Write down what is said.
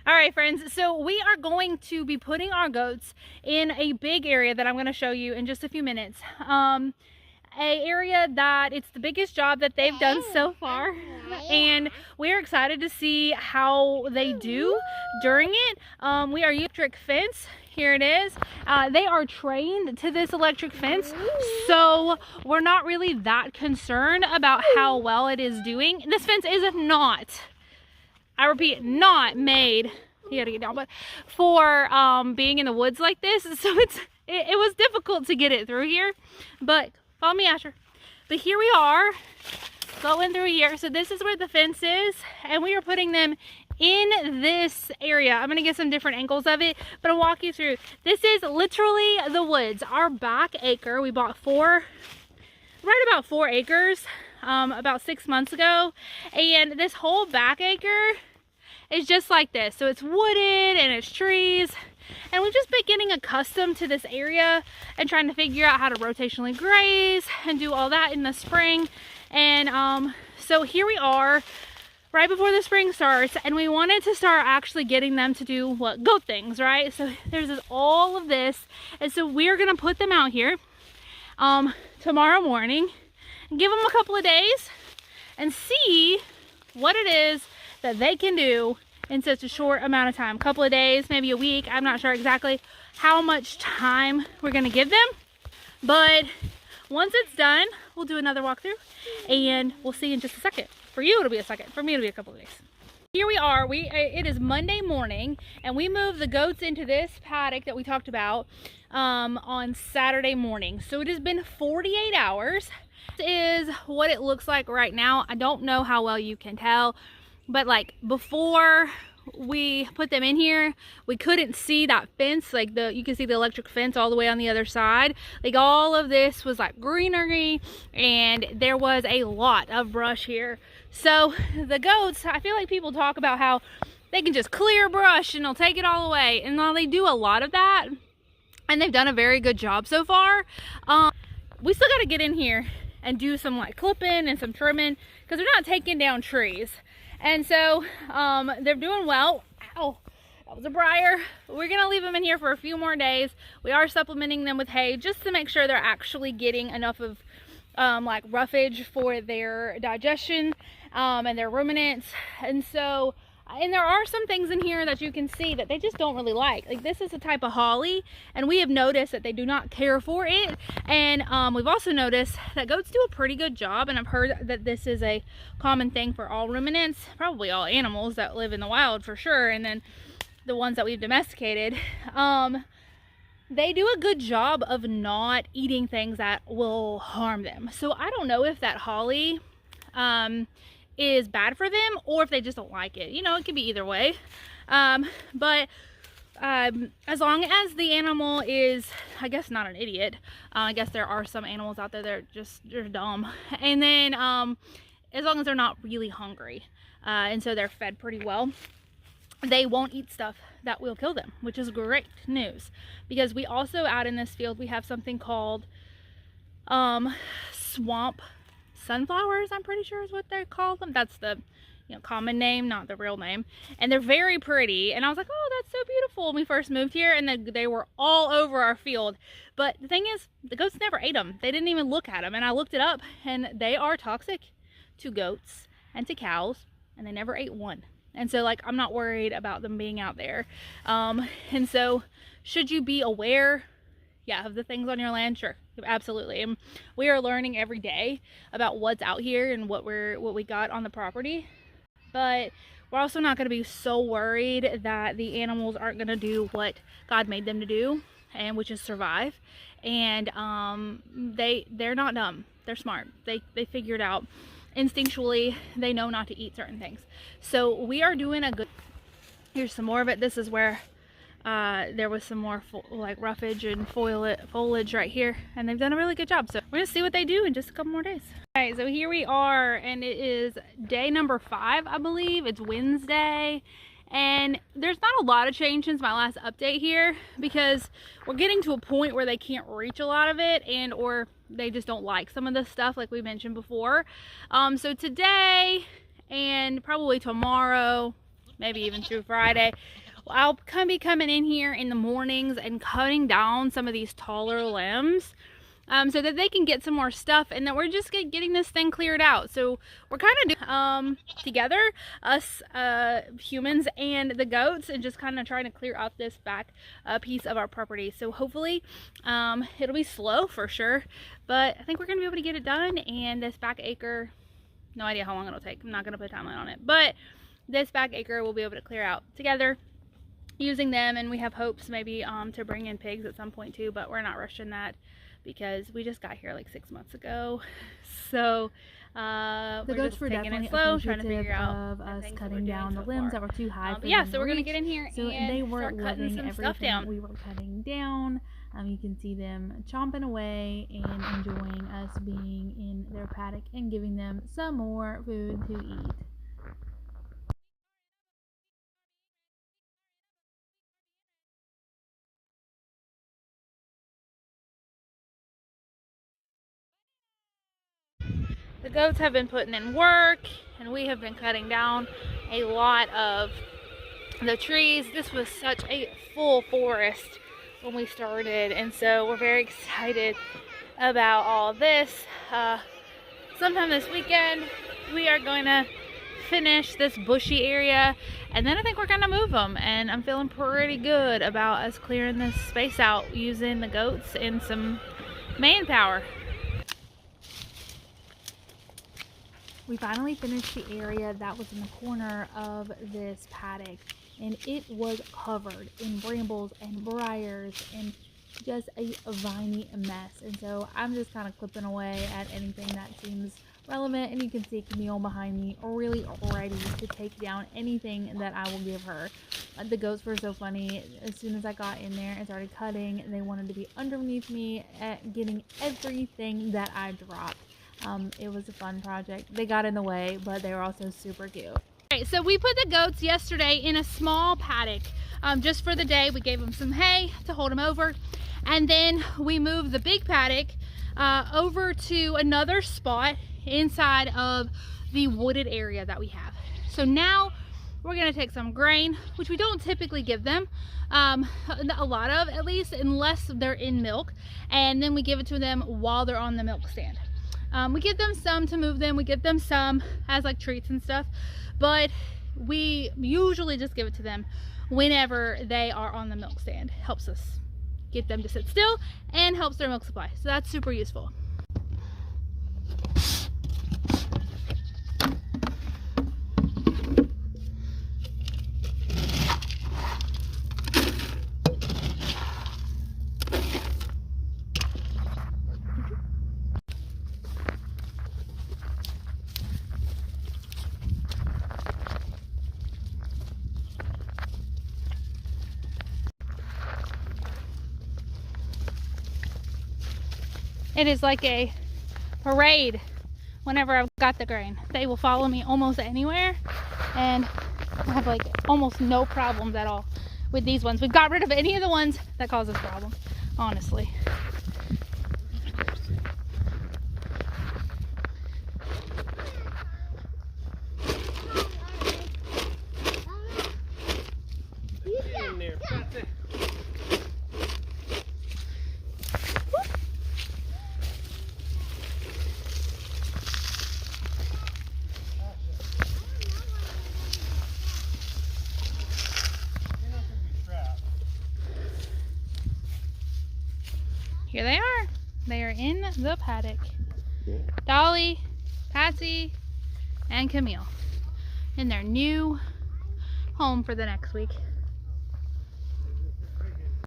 All right, friends, so we are going to be putting our goats in a big area that I'm going to show you in just a few minutes. A area that it's the biggest job that they've done so far, and we're excited to see how they do during it. We are using electric fence. Here it is. They are trained to this electric fence, so we're not really that concerned about how well it is doing. This fence is not, I repeat, not made, you gotta get down, but for being in the woods like this. So it was difficult to get it through here, but follow me, Asher. But here we are going through here. So this is where the fence is, and we are putting them in this area. I'm gonna get some different angles of it, but I'll walk you through. This is literally the woods. Our back acre, we bought right about 4 acres about 6 months ago, and this whole back acre is just like this. So it's wooded and it's trees, and we've just been getting accustomed to this area and trying to figure out how to rotationally graze and do all that in the spring. And so here we are right before the spring starts, and we wanted to start actually getting them to do what goat things, right? So there's all of this, and so we're gonna put them out here tomorrow morning and give them a couple of days and see what it is that they can do in such a short amount of time. A couple of days, maybe a week. I'm not sure exactly how much time we're gonna give them, but once it's done, we'll do another walkthrough and we'll see in just a second. For you, it'll be a second. For me, it'll be a couple of days. Here we are. It is Monday morning, and we moved the goats into this paddock that we talked about on Saturday morning. So it has been 48 hours. This is what it looks like right now. I don't know how well you can tell, but like before we put them in here, we couldn't see that fence. Like you can see the electric fence all the way on the other side. Like all of this was like greenery, and there was a lot of brush here. So the goats, I feel like people talk about how they can just clear brush and they'll take it all away, and while they do a lot of that, and they've done a very good job so far, we still got to get in here and do some like clipping and some trimming, because they're not taking down trees. And so they're doing well. Ow, that was a briar. We're gonna leave them in here for a few more days. We are supplementing them with hay just to make sure they're actually getting enough of like roughage for their digestion and their ruminants. And so, and there are some things in here that you can see that they just don't really like. Like this is a type of holly, and we have noticed that they do not care for it. And we've also noticed that goats do a pretty good job, and I've heard that this is a common thing for all ruminants, probably all animals that live in the wild for sure, and then the ones that we've domesticated. They do a good job of not eating things that will harm them. So I don't know if that holly is bad for them, or if they just don't like it. You know, it could be either way. But as long as the animal is, I guess, not an idiot. I guess there are some animals out there that they're dumb. And then as long as they're not really hungry, and so they're fed pretty well, they won't eat stuff that will kill them, which is great news. Because we also, out in this field, we have something called swamp sunflowers, I'm pretty sure is what they call them. That's the common name, not the real name. And they're very pretty, and I was like, oh, that's so beautiful when we first moved here, and they were all over our field. But the thing is, the goats never ate them. They didn't even look at them, and I looked it up, and they are toxic to goats and to cows, and they never ate one. And so, like, I'm not worried about them being out there. And so, should you be aware, of the things on your land? Sure, absolutely. And we are learning every day about what's out here and what we got on the property. But we're also not going to be so worried that the animals aren't going to do what God made them to do, and which is survive. And they're not dumb. They're smart. They figure it out. Instinctually, they know not to eat certain things. So we are doing a good. Here's some more of it. This is where there was some more like roughage and foliage right here, and they've done a really good job. So we're gonna see what they do in just a couple more days. All right, so here we are, and it is day number 5, I believe. It's Wednesday, and there's not a lot of change since my last update here, because we're getting to a point where they can't reach a lot of it, and or they just don't like some of this stuff, like we mentioned before. So today and probably tomorrow, maybe even through Friday. I'll be coming in here in the mornings and cutting down some of these taller limbs so that they can get some more stuff, and that we're just getting this thing cleared out. So we're kind of together, us humans and the goats, and just kind of trying to clear out this back piece of our property. So hopefully it'll be slow for sure, but I think we're gonna be able to get it done. And this back acre, no idea how long it'll take. I'm not gonna put a timeline on it, but this back acre we'll be able to clear out together using them. And we have hopes maybe to bring in pigs at some point too, but we're not rushing that because we just got here like 6 months ago. So we're just taking it slow, trying to figure out of us cutting down the limbs that were too high for yeah, them so we're gonna reach. get in here So and they were start cutting some stuff down. we were cutting down. You can see them chomping away and enjoying us being in their paddock and giving them some more food to eat. The goats have been putting in work, and we have been cutting down a lot of the trees. This was such a full forest when we started, and so we're very excited about all this. Sometime this weekend we are going to finish this bushy area, and then I think we're gonna move them, and I'm feeling pretty good about us clearing this space out using the goats and some manpower. We finally finished the area that was in the corner of this paddock, and it was covered in brambles and briars and just a viney mess. And so I'm just kind of clipping away at anything that seems relevant, and you can see Camille behind me really ready to take down anything that I will give her. The goats were so funny. As soon as I got in there and started cutting, they wanted to be underneath me, getting everything that I dropped. It was a fun project. They got in the way, but they were also super cute. Alright, so we put the goats yesterday in a small paddock just for the day. We gave them some hay to hold them over, and then we moved the big paddock over to another spot inside of the wooded area that we have. So now we're going to take some grain, which we don't typically give them a lot of, at least unless they're in milk, and then we give it to them while they're on the milk stand. We give them some to move them, we give them some as like treats and stuff, but we usually just give it to them whenever they are on the milk stand. Helps us get them to sit still and helps their milk supply, so that's super useful. It is like a parade whenever I've got the grain. They will follow me almost anywhere, and I have like almost no problems at all with these ones. We've got rid of any of the ones that cause us problems, honestly. Here they are. They are in the paddock. Dolly, Patsy, and Camille in their new home for the next week.